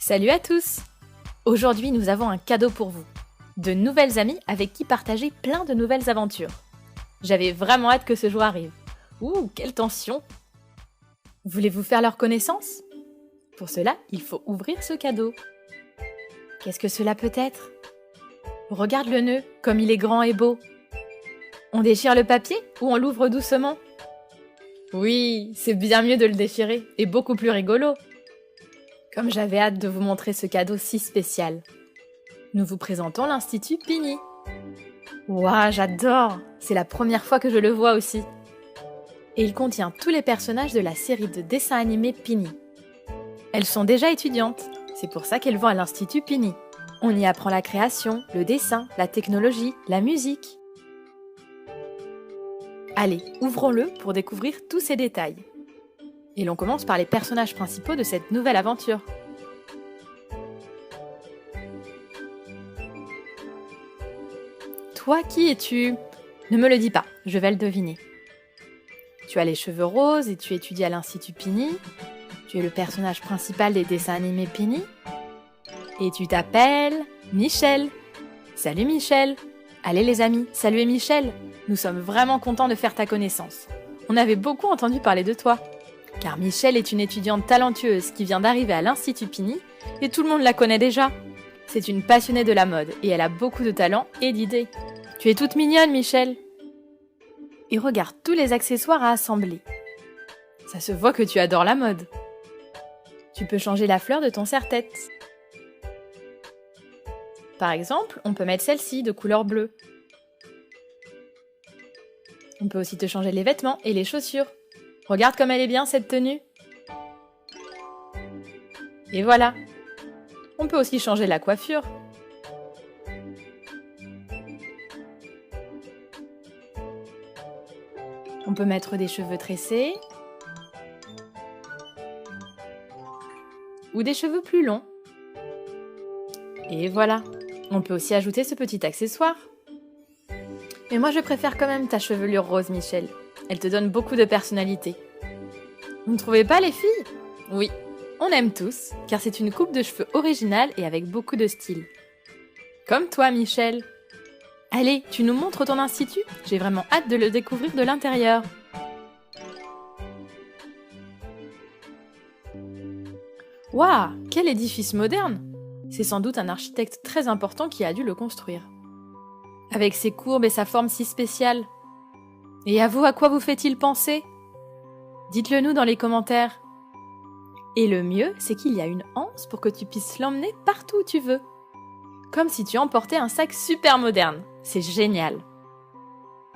Salut à tous! Aujourd'hui, nous avons un cadeau pour vous. De nouvelles amies avec qui partager plein de nouvelles aventures. J'avais vraiment hâte que ce jour arrive. Ouh, quelle tension! Voulez-vous faire leur connaissance? Pour cela, il faut ouvrir ce cadeau. Qu'est-ce que cela peut être? Regarde le nœud, comme il est grand et beau. On déchire le papier ou on l'ouvre doucement? Oui, c'est bien mieux de le déchirer et beaucoup plus rigolo. Comme j'avais hâte de vous montrer ce cadeau si spécial. Nous vous présentons l'Institut Pini. Ouah, j'adore! C'est la première fois que je le vois aussi. Et il contient tous les personnages de la série de dessins animés Pini. Elles sont déjà étudiantes, c'est pour ça qu'elles vont à l'Institut Pini. On y apprend la création, le dessin, la technologie, la musique. Allez, ouvrons-le pour découvrir tous ces détails. Et l'on commence par les personnages principaux de cette nouvelle aventure. Toi, qui es-tu? Ne me le dis pas, je vais le deviner. Tu as les cheveux roses et tu étudies à l'Institut Pini. Tu es le personnage principal des dessins animés Pini. Et tu t'appelles Michel. Salut Michel! Allez les amis, saluez Michel! Nous sommes vraiment contents de faire ta connaissance. On avait beaucoup entendu parler de toi. Car Michel est une étudiante talentueuse qui vient d'arriver à l'Institut Pini et tout le monde la connaît déjà. C'est une passionnée de la mode et elle a beaucoup de talent et d'idées. Tu es toute mignonne, Michel. Et regarde tous les accessoires à assembler. Ça se voit que tu adores la mode. Tu peux changer la fleur de ton serre-tête. Par exemple, on peut mettre celle-ci de couleur bleue. On peut aussi te changer les vêtements et les chaussures. Regarde comme elle est bien cette tenue. Et voilà. On peut aussi changer la coiffure. On peut mettre des cheveux tressés. Ou des cheveux plus longs. Et voilà. On peut aussi ajouter ce petit accessoire. Mais moi je préfère quand même ta chevelure rose, Michel. Elle te donne beaucoup de personnalité. Vous ne trouvez pas les filles? Oui, on aime tous, car c'est une coupe de cheveux originale et avec beaucoup de style. Comme toi, Michel. Allez, tu nous montres ton institut? J'ai vraiment hâte de le découvrir de l'intérieur. Waouh, quel édifice moderne! C'est sans doute un architecte très important qui a dû le construire. Avec ses courbes et sa forme si spéciale. Et à vous, à quoi vous fait-il penser? Dites-le nous dans les commentaires. Et le mieux, c'est qu'il y a une anse pour que tu puisses l'emmener partout où tu veux. Comme si tu emportais un sac super moderne. C'est génial.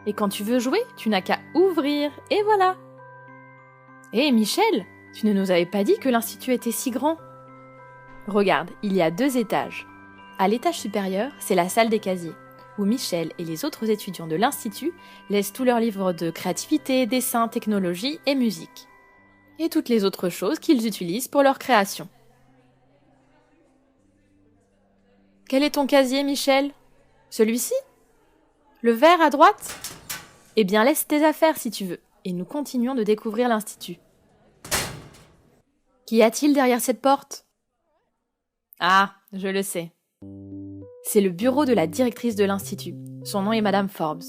Et quand tu veux jouer, tu n'as qu'à ouvrir, et voilà. Hé Michel, tu ne nous avais pas dit que l'institut était si grand. Regarde, il y a 2 étages. À l'étage supérieur, c'est la salle des casiers, où Michel et les autres étudiants de l'Institut laissent tous leurs livres de créativité, dessin, technologie et musique. Et toutes les autres choses qu'ils utilisent pour leur création. Quel est ton casier, Michel? Celui-ci? Le vert à droite? Eh bien, laisse tes affaires si tu veux, et nous continuons de découvrir l'Institut. Qu'y a-t-il derrière cette porte? Ah, je le sais. C'est le bureau de la directrice de l'Institut. Son nom est Madame Forbes.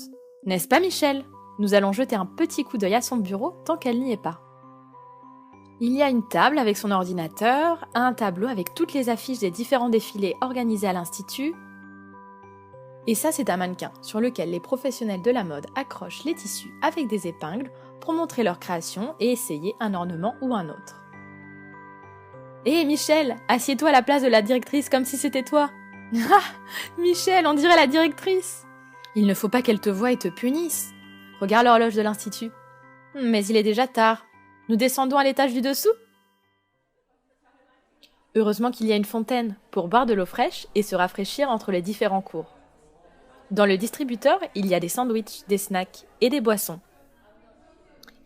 N'est-ce pas, Michel? Nous allons jeter un petit coup d'œil à son bureau tant qu'elle n'y est pas. Il y a une table avec son ordinateur, un tableau avec toutes les affiches des différents défilés organisés à l'Institut. Et ça, c'est un mannequin sur lequel les professionnels de la mode accrochent les tissus avec des épingles pour montrer leur création et essayer un ornement ou un autre. Hé, Michel, assieds-toi à la place de la directrice comme si c'était toi. Ah, Michel, on dirait la directrice. Il ne faut pas qu'elle te voie et te punisse. Regarde l'horloge de l'Institut. Mais il est déjà tard. Nous descendons à l'étage du dessous? Heureusement qu'il y a une fontaine pour boire de l'eau fraîche et se rafraîchir entre les différents cours. Dans le distributeur, il y a des sandwichs, des snacks et des boissons.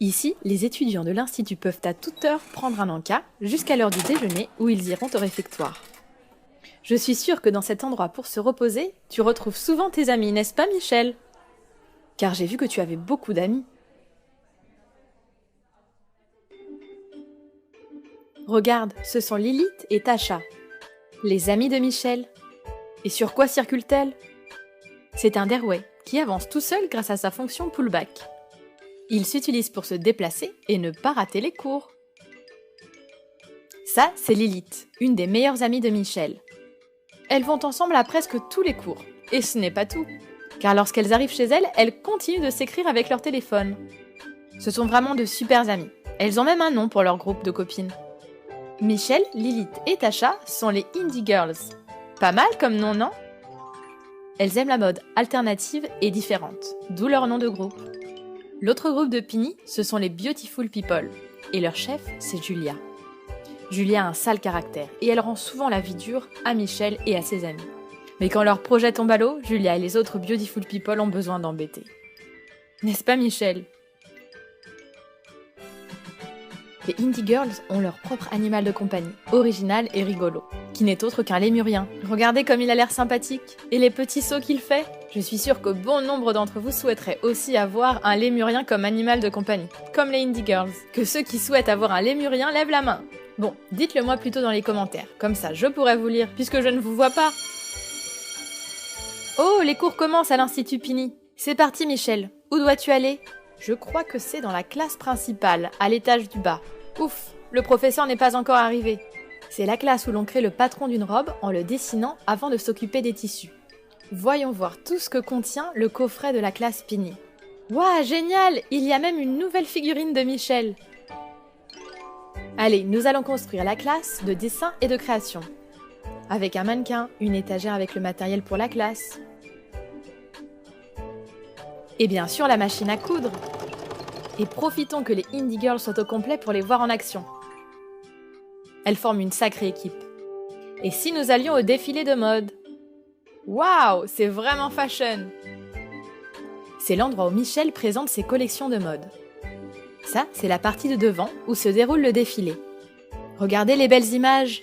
Ici, les étudiants de l'Institut peuvent à toute heure prendre un encas jusqu'à l'heure du déjeuner où ils iront au réfectoire. Je suis sûre que dans cet endroit pour se reposer, tu retrouves souvent tes amis, n'est-ce pas, Michel? Car j'ai vu que tu avais beaucoup d'amis. Regarde, ce sont Lilith et Tasha. Les amis de Michel. Et sur quoi circule-t-elle? C'est un Derway qui avance tout seul grâce à sa fonction pullback. Il s'utilise pour se déplacer et ne pas rater les cours. Ça, c'est Lilith, une des meilleures amies de Michel. Elles vont ensemble à presque tous les cours. Et ce n'est pas tout, car lorsqu'elles arrivent chez elles, elles continuent de s'écrire avec leur téléphone. Ce sont vraiment de super amies. Elles ont même un nom pour leur groupe de copines. Michel, Lilith et Tasha sont les Indie Girls. Pas mal comme nom, non? Elles aiment la mode alternative et différente, d'où leur nom de groupe. L'autre groupe de Pini, ce sont les Beautiful People. Et leur chef, c'est Julia. Julia a un sale caractère et elle rend souvent la vie dure à Michel et à ses amis. Mais quand leur projet tombe à l'eau, Julia et les autres Beautiful People ont besoin d'embêter. N'est-ce pas, Michel? Les Indie Girls ont leur propre animal de compagnie, original et rigolo, qui n'est autre qu'un lémurien. Regardez comme il a l'air sympathique, et les petits sauts qu'il fait. Je suis sûre que bon nombre d'entre vous souhaiteraient aussi avoir un lémurien comme animal de compagnie, comme les Indie Girls. Que ceux qui souhaitent avoir un lémurien lèvent la main. Bon, dites-le moi plutôt dans les commentaires, comme ça je pourrais vous lire, puisque je ne vous vois pas. Oh, les cours commencent à l'Institut Pini. C'est parti, Michel. Où dois-tu aller? Je crois que c'est dans la classe principale, à l'étage du bas. Ouf, le professeur n'est pas encore arrivé. C'est la classe où l'on crée le patron d'une robe en le dessinant avant de s'occuper des tissus. Voyons voir tout ce que contient le coffret de la classe Pini. Waouh, génial! Il y a même une nouvelle figurine de Michel. Allez, nous allons construire la classe de dessin et de création. Avec un mannequin, une étagère avec le matériel pour la classe. Et bien sûr la machine à coudre. Et profitons que les Indie Girls soient au complet pour les voir en action. Elles forment une sacrée équipe. Et si nous allions au défilé de mode? Waouh, c'est vraiment fashion! C'est l'endroit où Michel présente ses collections de mode. Ça, c'est la partie de devant où se déroule le défilé. Regardez les belles images!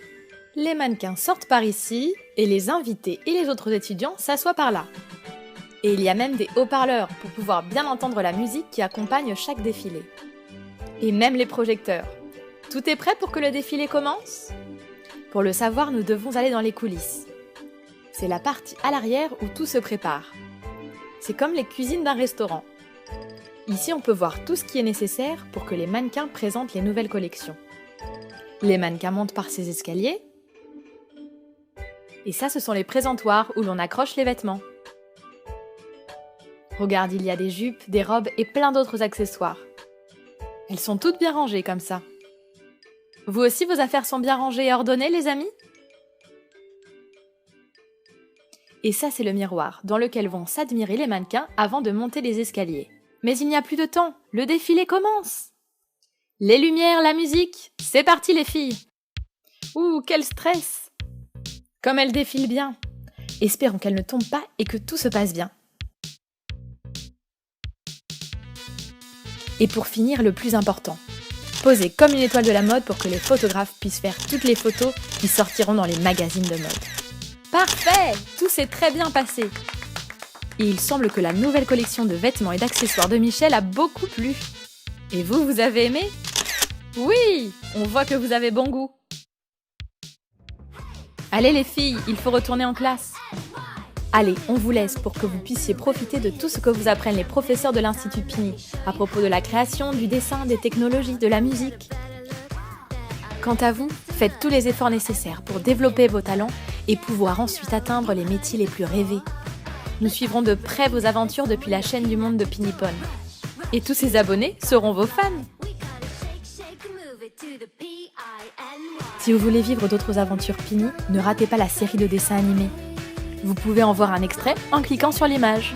Les mannequins sortent par ici, et les invités et les autres étudiants s'assoient par là. Et il y a même des haut-parleurs pour pouvoir bien entendre la musique qui accompagne chaque défilé. Et même les projecteurs. Tout est prêt pour que le défilé commence? Pour le savoir, nous devons aller dans les coulisses. C'est la partie à l'arrière où tout se prépare. C'est comme les cuisines d'un restaurant. Ici, on peut voir tout ce qui est nécessaire pour que les mannequins présentent les nouvelles collections. Les mannequins montent par ces escaliers. Et ça, ce sont les présentoirs où l'on accroche les vêtements. Regarde, il y a des jupes, des robes et plein d'autres accessoires. Elles sont toutes bien rangées comme ça. Vous aussi, vos affaires sont bien rangées et ordonnées, les amis? Et ça, c'est le miroir, dans lequel vont s'admirer les mannequins avant de monter les escaliers. Mais il n'y a plus de temps, le défilé commence! Les lumières, la musique, c'est parti les filles! Ouh, quel stress! Comme elles défilent bien! Espérons qu'elles ne tombent pas et que tout se passe bien. Et pour finir, le plus important. Posez comme une étoile de la mode pour que les photographes puissent faire toutes les photos qui sortiront dans les magazines de mode. Parfait! Tout s'est très bien passé. Et il semble que la nouvelle collection de vêtements et d'accessoires de Michel a beaucoup plu. Et vous, vous avez aimé? Oui! On voit que vous avez bon goût. Allez les filles, il faut retourner en classe. Allez, on vous laisse pour que vous puissiez profiter de tout ce que vous apprennent les professeurs de l'Institut Pini à propos de la création, du dessin, des technologies, de la musique. Quant à vous, faites tous les efforts nécessaires pour développer vos talents et pouvoir ensuite atteindre les métiers les plus rêvés. Nous suivrons de près vos aventures depuis la chaîne du monde de Pinipon. Et tous ces abonnés seront vos fans. Si vous voulez vivre d'autres aventures Pini, ne ratez pas la série de dessins animés. Vous pouvez en voir un extrait en cliquant sur l'image.